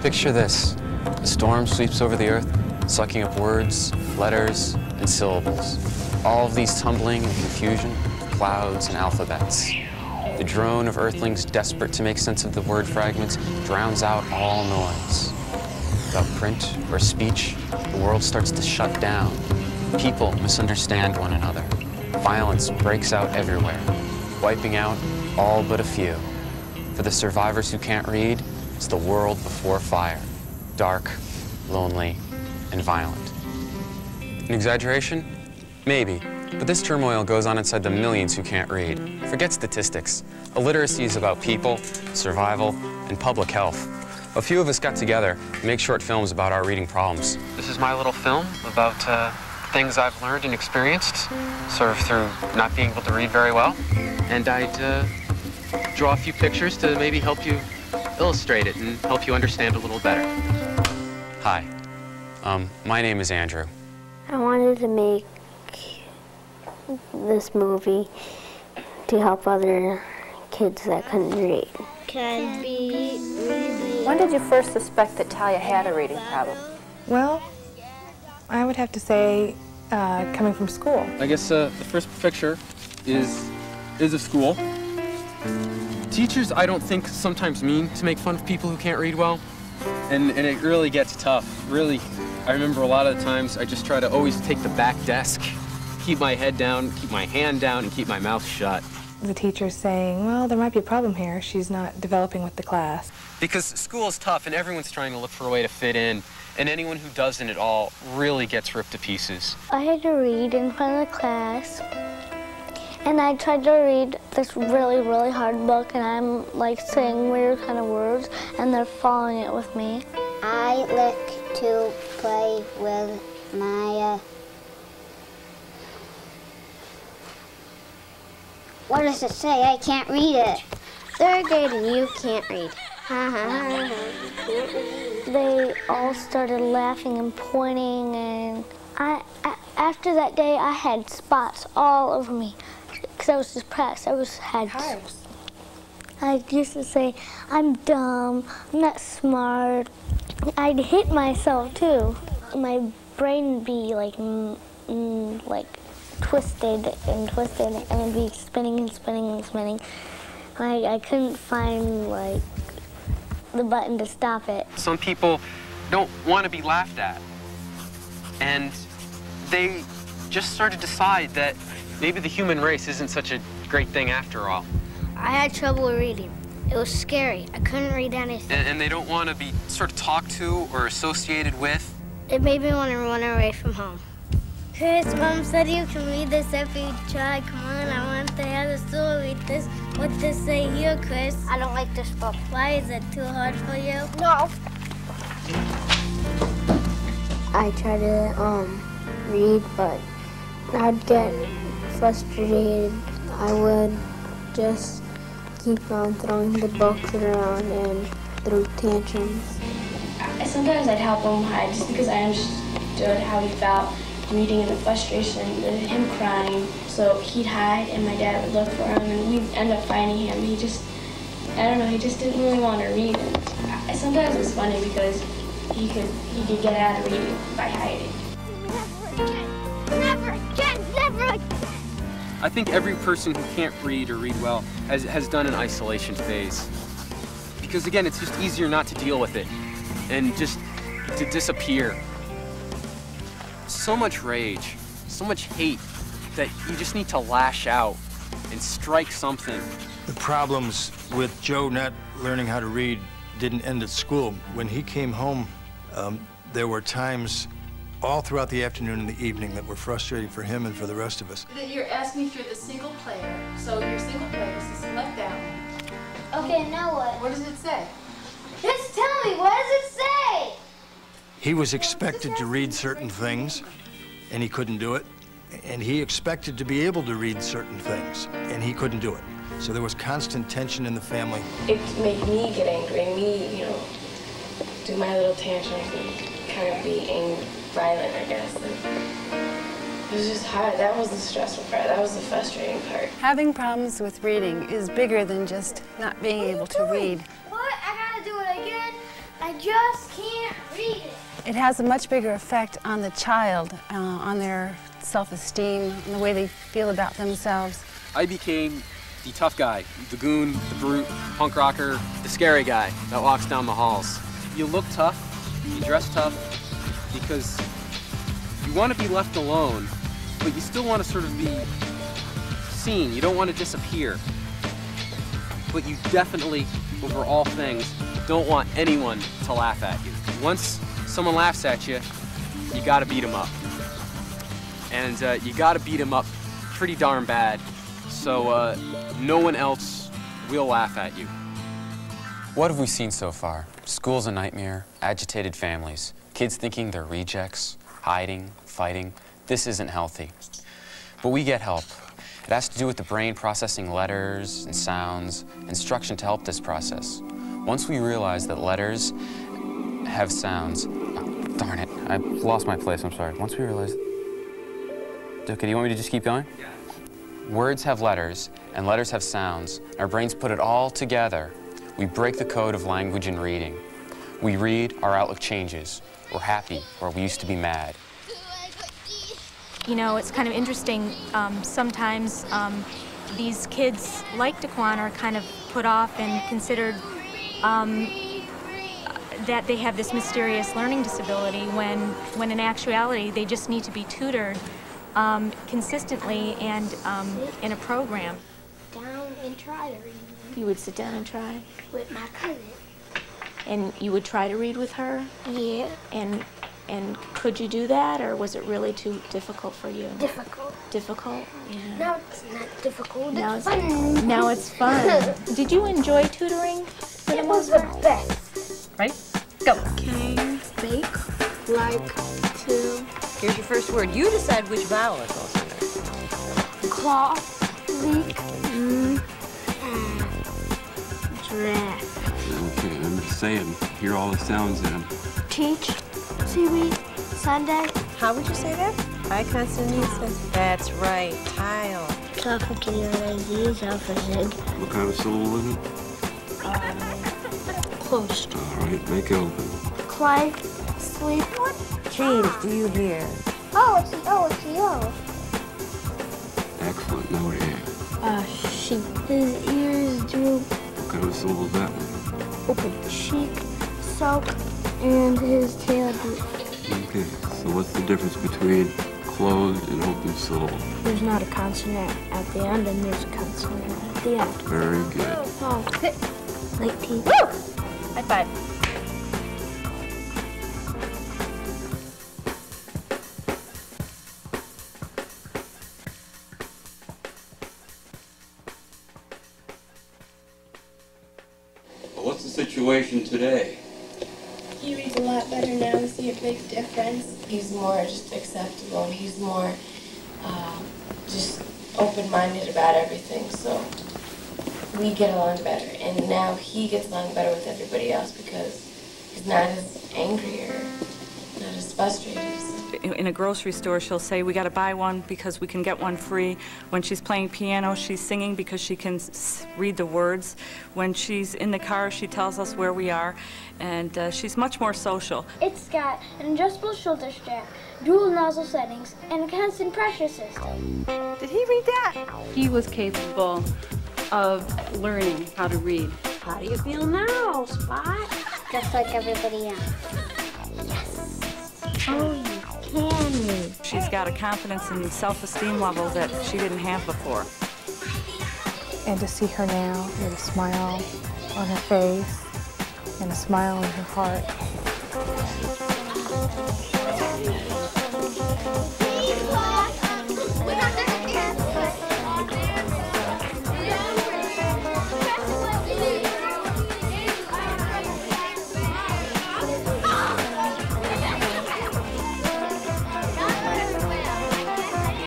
Picture this. A storm sweeps over the earth, sucking up words, letters, and syllables. All of these tumbling in confusion, clouds and alphabets. The drone of earthlings desperate to make sense of the word fragments drowns out all noise. Without print or speech, the world starts to shut down. People misunderstand one another. Violence breaks out everywhere, wiping out all but a few. For the survivors who can't read, it's the world before fire. Dark, lonely, and violent. An exaggeration? Maybe. But this turmoil goes on inside the millions who can't read. Forget statistics. Illiteracy is about people, survival, and public health. A few of us got together to make short films about our reading problems. This is my little film about things I've learned and experienced, sort of through not being able to read very well. And I'd draw a few pictures to maybe help you illustrate it and help you understand a little better. Hi, my name is Andrew. I wanted to make this movie to help other kids that couldn't read. Can be reading. When did you first suspect that Talia had a reading problem? Well, I would have to say coming from school. I guess the first picture is of school. Teachers, I don't think, sometimes mean to make fun of people who can't read well. And it really gets tough. Really, I remember a lot of the times I just try to always take the back desk, keep my head down, keep my hand down, and keep my mouth shut. The teacher's saying, well, there might be a problem here. She's not developing with the class. Because school is tough and everyone's trying to look for a way to fit in, and anyone who doesn't at all really gets ripped to pieces. I had to read in front of the class, and I tried to read this really, really hard book, and I'm like saying weird kind of words, and they're following it with me. I like to play with my what does it say? I can't read it. Third grade and you can't read. They all started laughing and pointing, and after that day I had spots all over me because I was depressed. I used to say, I'm dumb, I'm not smart. I'd hit myself too. My brain would be like twisted and twisted, and it'd be spinning and spinning and spinning. I couldn't find like the button to stop it. Some people don't want to be laughed at, and they just sort of decide that maybe the human race isn't such a great thing after all. I had trouble reading. It was scary. I couldn't read anything. And they don't want to be sort of talked to or associated with. It made me want to run away from home. Chris, Mom said you can read this if you try. Come on, I want to have the story. Read this. What does it say here, Chris? I don't like this book. Why is it too hard for you? No. I try to read, but I'd get frustrated. I would just keep on throwing the books around and throw tantrums. Sometimes I'd help him hide just because I understood how he felt reading and the frustration of him crying. So he'd hide and my dad would look for him and we'd end up finding him. He just, I don't know, he just didn't really want to read. And sometimes it was funny because he could get out of reading by hiding. Never again, never again. I think every person who can't read or read well has done an isolation phase. Because again, it's just easier not to deal with it and just to disappear. So much rage, so much hate that you just need to lash out and strike something. The problems with Joe not learning how to read didn't end at school. When he came home, there were times all throughout the afternoon and the evening that were frustrating for him and for the rest of us. You're asking me through the single player, so your single player is to select that one. Okay, now what? What does it say? Just tell me, what does it say? He was expected to read certain things, and he couldn't do it. And he expected to be able to read certain things, and he couldn't do it. So there was constant tension in the family. It made me get angry, and me, do my little tantrums and kind of be violent, I guess. And it was just hard. That was the stressful part. That was the frustrating part. Having problems with reading is bigger than just not being able to read. What? I gotta do it again? I just can't read it. It has a much bigger effect on the child, on their self-esteem and the way they feel about themselves. I became the tough guy, the goon, the brute, punk rocker, the scary guy that walks down the halls. You look tough, you dress tough, because you want to be left alone, but you still want to sort of be seen. You don't want to disappear. But you definitely, over all things, don't want anyone to laugh at you. Once someone laughs at you, you gotta beat them up. And you gotta beat them up pretty darn bad, so no one else will laugh at you. What have we seen so far? School's a nightmare, agitated families, kids thinking they're rejects, hiding, fighting. This isn't healthy. But we get help. It has to do with the brain processing letters and sounds, instruction to help this process. Once we realize that letters have sounds, oh, darn it, I lost my place, I'm sorry. Once we realize, okay, do you want me to just keep going? Yeah. Words have letters, and letters have sounds. Our brains put it all together. We break the code of language and reading. We read, our outlook changes. We're happy, where we used to be mad. You know, it's kind of interesting. Sometimes these kids like Daquan are kind of put off and considered that they have this mysterious learning disability when in actuality they just need to be tutored consistently and in a program. Down and try to read. You would sit down and try? With my cousin. And you would try to read with her? Yeah. And could you do that, or was it really too difficult for you? Difficult. Difficult? Yeah. Now it's not difficult, Now it's fun. Now it's fun. Did you enjoy tutoring? It was the best. Ready? Go. Can bake, like to. Here's your first word. You decide which vowel it goes in there. Claw, leak, giraffe. Okay, I'm just saying, hear all the sounds in them. Teach, seaweed, Sunday. How would you say that? I consonant says. That's right. Tile. What kind of syllable is it? Close. All right, make it open. Clay, sleep. James, do you hear? Oh, it's yellow. Excellent, now what do you have? Sheep. His ears droop. What kind of syllable is that one? Open. Cheek, soak, and his tail droop. Okay, so what's the difference between closed and open syllable? There's not a consonant at the end, and there's a consonant at the end. Very good. Oh, 19. Woo! High five. What's the situation today? He reads a lot better now. We see a big difference. He's more just acceptable, and he's more just open-minded about everything. So we get along better, and now he gets along better with everybody else because he's not as angry or not as frustrated. In a grocery store, she'll say, we got to buy one because we can get one free. When she's playing piano, she's singing because she can read the words. When she's in the car, she tells us where we are, and she's much more social. It's got an adjustable shoulder strap, dual nozzle settings, and a constant pressure system. Did he read that? He was capable of learning how to read. How do you feel now, Spot? Just like everybody else. Oh, you can read. She's got a confidence and self-esteem level that she didn't have before. And to see her now with a smile on her face and a smile in her heart.